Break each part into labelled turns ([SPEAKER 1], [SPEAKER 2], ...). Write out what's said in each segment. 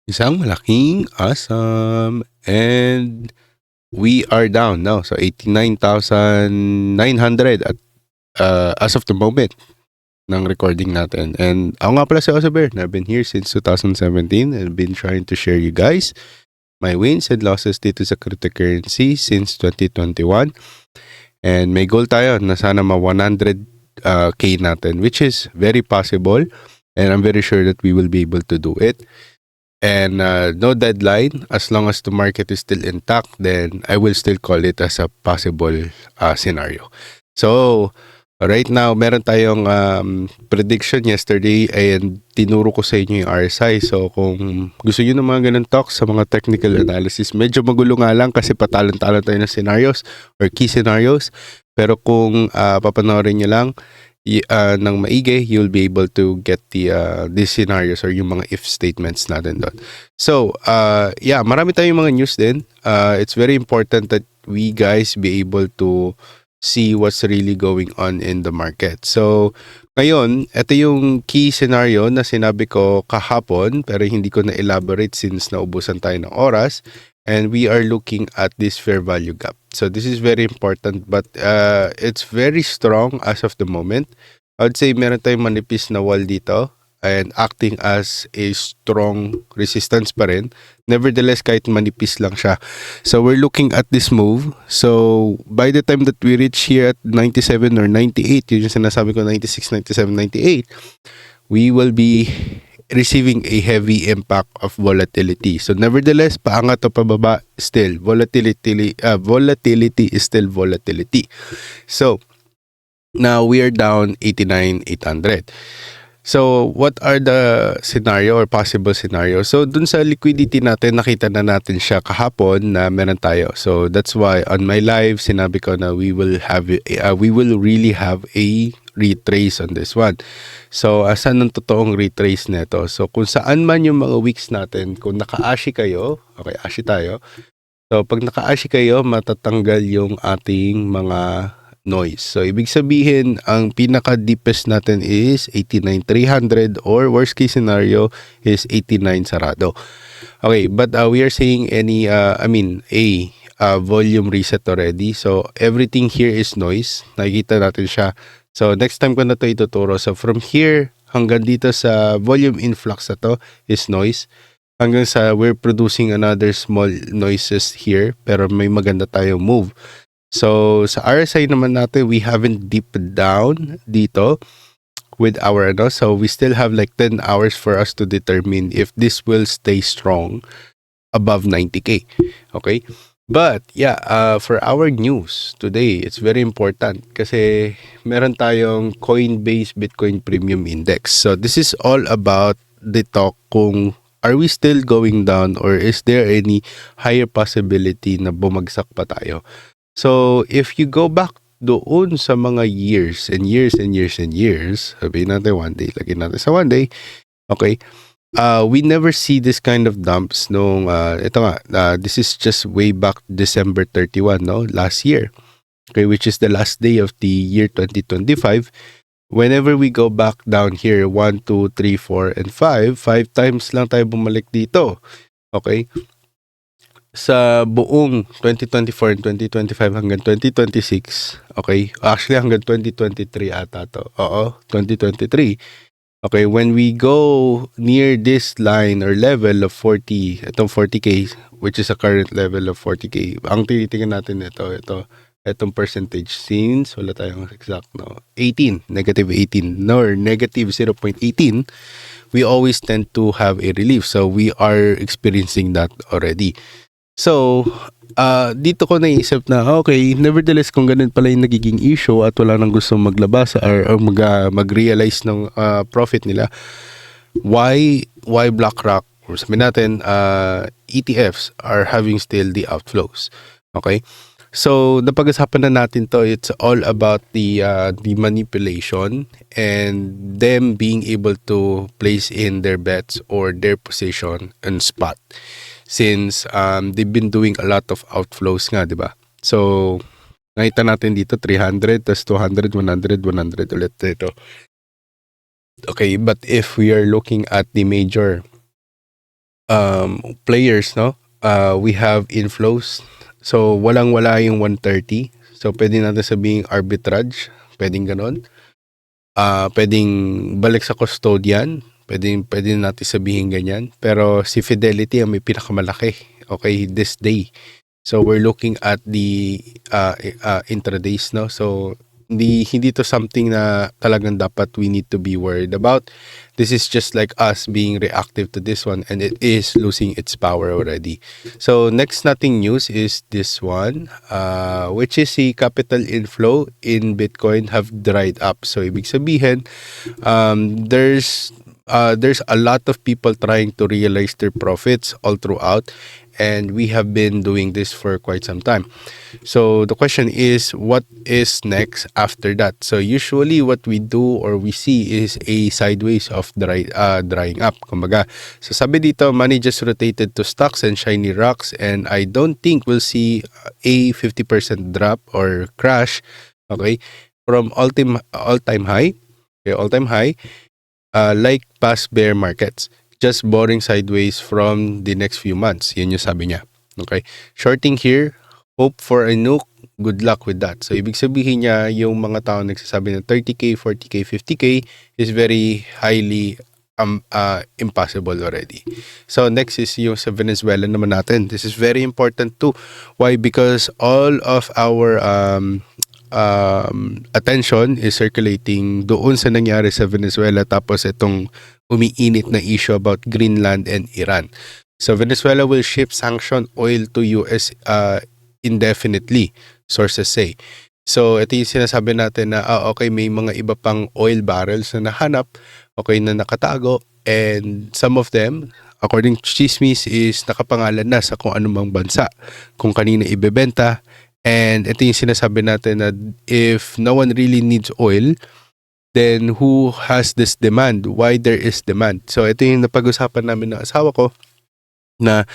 [SPEAKER 1] Isang malaking awesome. And we are down now. So 89,900 at as of the moment ng recording natin. And ako nga pala si Osaber. I've been here since 2017 and been trying to share you guys my wins and losses dito sa cryptocurrency since 2021. And may goal tayo na sana ma 100K natin, which is very possible. And I'm very sure that we will be able to do it. And no deadline, as long as the market is still intact, then I will still call it as a possible scenario. So, right now, meron tayong prediction yesterday and tinuro ko sa inyo yung RSI. So, kung gusto nyo ng mga ganun talks sa mga technical analysis, medyo magulo nga lang kasi patalon-talon tayo ng scenarios or key scenarios. Pero kung papanoorin nyo lang, ng maigi, you'll be able to get these scenarios or yung mga if statements natin doon. So, yeah, marami tayong mga news din. It's very important that we guys be able to see what's really going on in the market. So, ngayon, ito yung key scenario na sinabi ko kahapon pero hindi ko na-elaborate since naubusan tayo ng oras. And we are looking at this fair value gap. So this is very important, but it's very strong as of the moment. I would say meron tayong manipis na wall dito and acting as a strong resistance pa rin. Nevertheless, kahit manipis lang siya. So we're looking at this move. So by the time that we reach here at 97 or 98, yun yung sinasabi ko 96, 97, 98, we will be receiving a heavy impact of volatility. So nevertheless, paangat o pababa, still volatility is still volatility. So now we are down 89,800. So what are the scenario or possible scenario? So dun sa liquidity natin, nakita na natin siya kahapon na meron tayo. So that's why on my live sinabi ko na we will really have a retrace on this one. So, asan ang totoong retrace nito? So, kung saan man yung mga weeks natin, kung naka-ashi kayo, okay, ashi tayo. So, pag naka-ashi kayo, matatanggal yung ating mga noise. So, ibig sabihin, ang pinaka-deepest natin is 89,300 or worst case scenario is 89 sarado. Okay, but we are seeing a volume reset already. So, everything here is noise. Nakikita natin siya. So, next time ko na ito ituturo. So, from here hanggang dito sa volume influx na to is noise. Hanggang sa we're producing another small noises here. Pero may maganda tayong move. So, sa RSI naman natin, we haven't dipped down dito with our so we still have like 10 hours for us to determine if this will stay strong above 90K. Okay? But yeah, for our news today, it's very important kasi meron tayong Coinbase Bitcoin Premium Index. So this is all about the talk kung are we still going down or is there any higher possibility na bumagsak pa tayo. So if you go back doon sa mga years and years and years and years, sabihin natin one day, lagyan natin sa one day, okay, we never see this kind of dumps nung this is just way back December 31, no, last year, okay, which is the last day of the year 2025. Whenever we go back down here 1, 2, 3, 4 and 5 times lang tayo bumalik dito, okay, sa buong 2024 and 2025 hanggang 2026, okay, actually hanggang 2023 ata to, 2023. Okay, when we go near this line or level of 40, itong 40K, which is a current level of 40K, ang tinitingnan natin itong percentage since wala tayong exact, no, 18, negative 18, or negative 0.18, we always tend to have a relief. So we are experiencing that already. So, dito ko naisip na, okay, nevertheless, kung ganun pala yung nagiging issue at wala nang gusto maglabas or mag-realize ng profit nila, why BlackRock, or sabihin natin, ETFs are having still the outflows? Okay? So, napag-usapan na natin to, it's all about the manipulation and them being able to place in their bets or their position on spot. Since they've been doing a lot of outflows nga, di ba? So, nakita natin dito 300, tas 200, 100, 100 ulit dito. Okay, but if we are looking at the major players, no? We have inflows. So, walang-wala yung 130. So, pwede natin sabihin arbitrage. Pwedeng ganon. Pwedeng balik sa custodian. Pwede natin sabihin ganyan. Pero si Fidelity ang may pinakamalaki. Okay, this day. So, we're looking at the intradays, no? So, hindi to something na talagang dapat we need to be worried about. This is just like us being reactive to this one, and it is losing its power already. So next nating news is this one, which is the capital inflow in Bitcoin have dried up. So ibig sabihin, there's a lot of people trying to realize their profits all throughout, and we have been doing this for quite some time. So the question is, what is next after that? So usually what we do or we see is a sideways of drying up. Kumbaga, so sabi dito, money just rotated to stocks and shiny rocks, and I don't think we'll see a 50% drop or crash, okay, from all-time high, okay, all-time high, like past bear markets. Just boring sideways from the next few months. Yun yung sabi niya. Okay? Shorting here, hope for a nuke, good luck with that. So, ibig sabihin niya, yung mga tao nagsasabi na 30K, 40K, 50K is very highly impossible already. So, next is yung sa Venezuela naman natin. This is very important too. Why? Because all of our attention is circulating doon sa nangyari sa Venezuela, tapos itong umiinit na issue about Greenland and Iran. So Venezuela will ship sanctioned oil to US indefinitely, sources say. So ito yung sinasabi natin na okay, may mga iba pang oil barrels na nahanap, okay, na nakatago, and some of them, according to chismis, is nakapangalan na sa kung anumang bansa, kung kanina ibebenta. And ito yung sinasabi natin na if no one really needs oil, then who has this demand? Why there is demand? So ito yung napag-usapan namin ng asawa ko na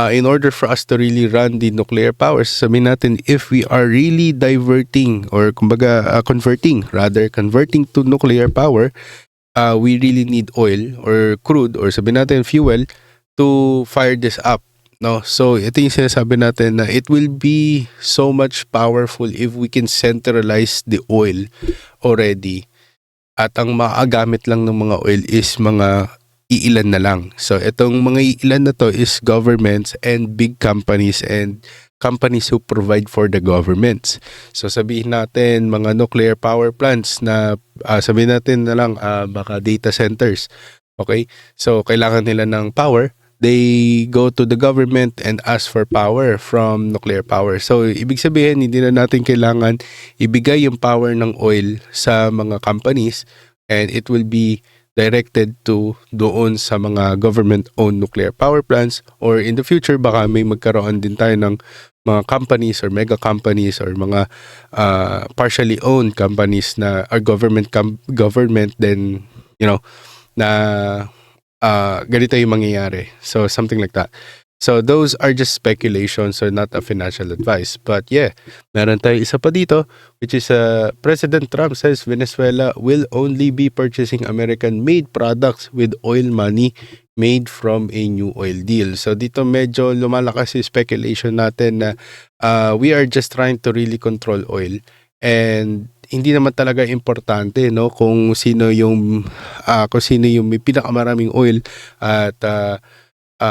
[SPEAKER 1] in order for us to really run the nuclear power, sabihin natin, if we are really diverting or kumbaga converting to nuclear power, we really need oil or crude or sabihin natin fuel to fire this up. No, so ito yung sinasabi natin na it will be so much powerful if we can centralize the oil already, at ang maagamit lang ng mga oil is mga iilan na lang. So itong mga iilan na to is governments and big companies and companies who provide for the governments. So sabihin natin mga nuclear power plants na sabihin natin na lang baka data centers. Okay? So kailangan nila ng power. They go to the government and ask for power from nuclear power. So, ibig sabihin, hindi na natin kailangan ibigay yung power ng oil sa mga companies, and it will be directed to doon sa mga government-owned nuclear power plants, or in the future, baka may magkaroon din tayo ng mga companies or mega companies or mga partially owned companies na are government then, you know, na ganito yung mangyayari. So, something like that. So, those are just speculations, so not a financial advice. But yeah, meron tayo isa pa dito, which is President Trump says Venezuela will only be purchasing American-made products with oil money made from a new oil deal. So, dito medyo lumalakas yung speculation natin na we are just trying to really control oil, and hindi naman talaga importante, no, kung sino yung may pinakamaraming oil at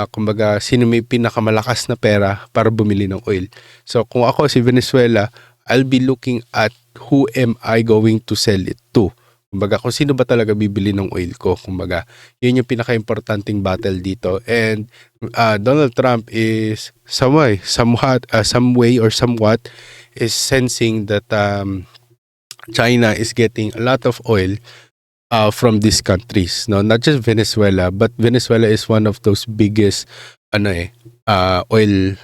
[SPEAKER 1] kumbaga sino may pinakamalakas na pera para bumili ng oil. So kung ako si Venezuela, I'll be looking at who am I going to sell it to. Kumbaga kung sino ba talaga bibili ng oil ko. Kumbaga yun yung pinaka-importanting battle dito. And Donald Trump is some way or somewhat is sensing that China is getting a lot of oil from these countries. No, not just Venezuela, but Venezuela is one of those biggest oil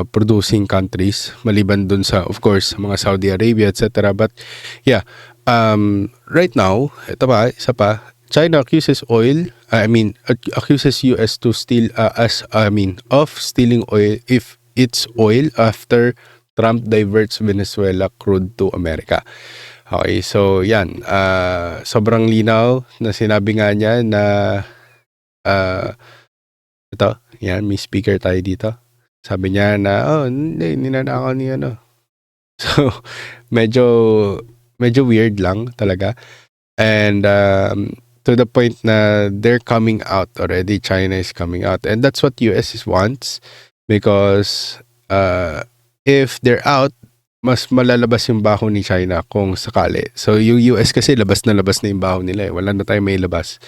[SPEAKER 1] producing countries, maliban dun sa, of course, mga Saudi Arabia, etc. But yeah, right now, ito pa, isa pa, China accuses US to steal of stealing oil if it's oil after Trump diverts Venezuela crude to America. Okay, so yan, sobrang linaw na sinabi nga niya na Ito, yan, may speaker tayo dito. Sabi niya na, oh, hindi, ninanakaw ni ano. So, medyo weird lang talaga. And to the point na they're coming out already. China is coming out. And that's what US wants. Because if they're out, mas malalabas yung baho ni China kung sakali. So, yung US kasi labas na yung baho nila. Wala na tayong may labas.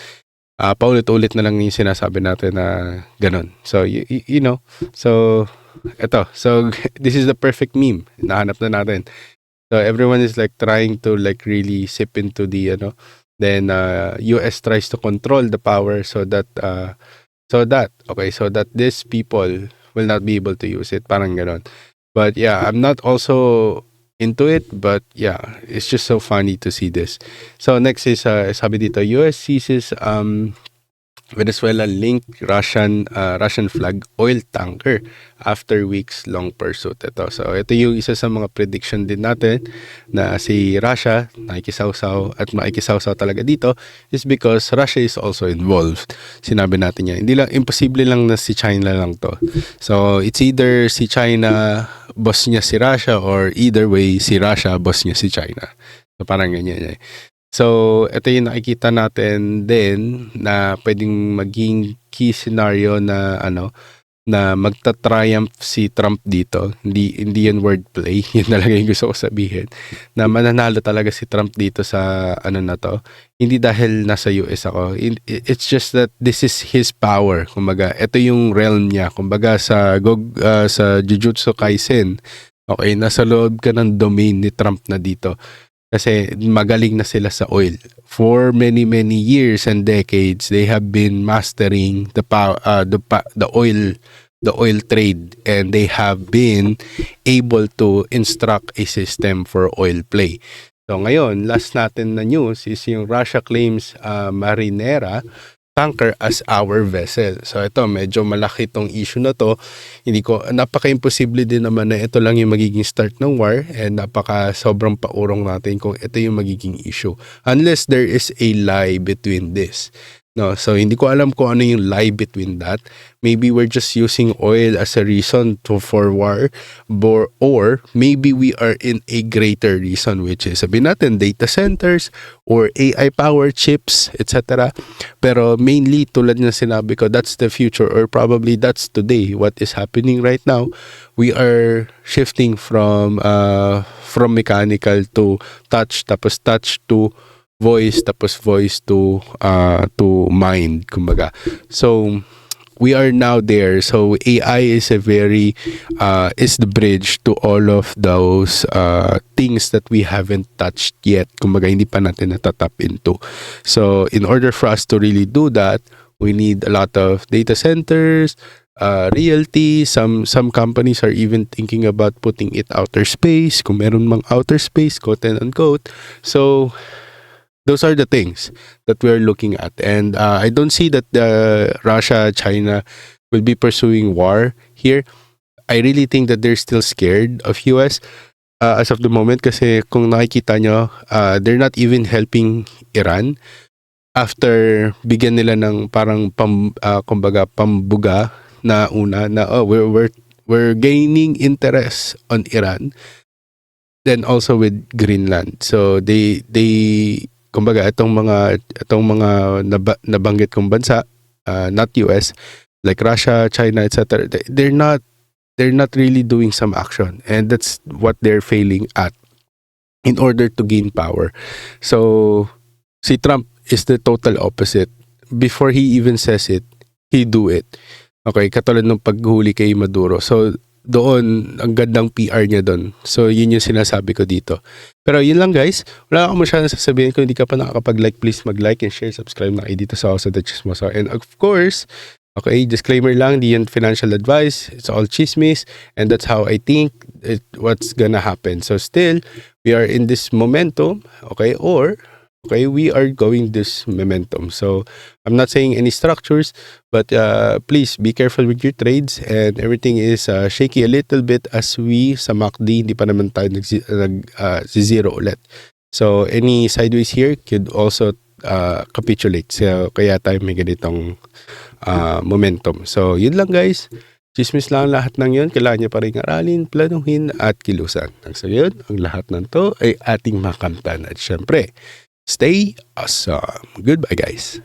[SPEAKER 1] Paulit-ulit na lang yung sinasabi natin na ganun. So, you know. So, eto. So, this is the perfect meme. Nahanap na natin. So, everyone is like trying to like really sip into the, then US tries to control the power so that these people will not be able to use it. Parang ganun. But yeah, I'm not also into it, but yeah, it's just so funny to see this. So next is sabi dito, US seizes Venezuela linked Russian flag oil tanker after weeks long pursuit. Ito yung isa sa mga prediction din natin na si Russia nakikisawsaw at makikisawsaw talaga dito is because Russia is also involved. Sinabi natin yan. Hindi lang, imposible lang na si China lang to. So it's either si China boss niya si Russia or either way si Russia boss niya si China. So parang ganyan eh. So, ito yung nakikita natin din na pwedeng maging key scenario na na magta-triumph si Trump dito. Hindi yan wordplay. Yun talaga yung gusto ko sabihin. Na mananalo talaga si Trump dito sa na to. Hindi dahil nasa US ako. It's just that this is his power. Kumbaga, ito yung realm niya. Kumbaga sa Jujutsu Kaisen, okay, nasa loob ka ng domain ni Trump na dito. Kasi magaling na sila sa oil. For many years and decades, they have been mastering the oil trade, and they have been able to instruct a system for oil play. So ngayon, last natin na news is yung Russia claims Marinera tanker as our vessel. So ito, medyo malaki tong issue na to. Napaka-imposible din naman na ito lang yung magiging start ng war, and sobrang paurong natin kung ito yung magiging issue. Unless there is a lie between this. No, so hindi ko alam kung ano yung lie between that. Maybe we're just using oil as a reason for war, or maybe we are in a greater reason, which is sabihin natin data centers or AI power chips, etc. Pero mainly tulad na sinabi ko, that's the future, or probably that's today. What is happening right now? We are shifting from mechanical to touch, tapos touch to voice, tapos voice to mind, kumbaga. So we are now there. So AI is is the bridge to all of those things that we haven't touched yet. Kumbaga, hindi pa natin natatap into. So in order for us to really do that, we need a lot of data centers, realty. Some companies are even thinking about putting it outer space, kung meron mang outer space, quote and unquote. So those are the things that we're looking at. And I don't see that Russia, China will be pursuing war here. I really think that they're still scared of US as of the moment, kasi kung nakikita nyo, they're not even helping Iran after bigyan nila ng parang kumbaga pambuga na una na we're gaining interest on Iran, then also with Greenland. So they kumbaga itong mga nabanggit kong bansa, not US, like Russia, China, etc. They're not really doing some action, and that's what they're failing at in order to gain power. So si Trump is the total opposite. Before he even says it, he do it. Okay, katulad ng paghuli kay Maduro. So doon, ang gandang PR niya doon. So, yun yung sinasabi ko dito. Pero yun lang guys. Wala akong masyadong sasabihin. Kung hindi ka pa nakakapag-like, please mag-like and share, subscribe na kayo dito sa Osa the Chismosa. And of course, okay, disclaimer lang, di yan financial advice. It's all chismis. And that's how I think what's gonna happen. So still, we are in this momentum. Okay, we are going this momentum. So, I'm not saying any structures, but please be careful with your trades, and everything is shaky a little bit as we sa MACD, hindi pa naman tayo nag-zero ulit. So, any sideways here could also capitulate. So, kaya tayo may ganitong momentum. So, yun lang guys. Chismis lang lahat ng yun. Kailangan nyo pa rin aralin, planuhin, at kilusan. So, yun, ang lahat ng to ay ating makamtan. At syempre, stay awesome. Goodbye guys.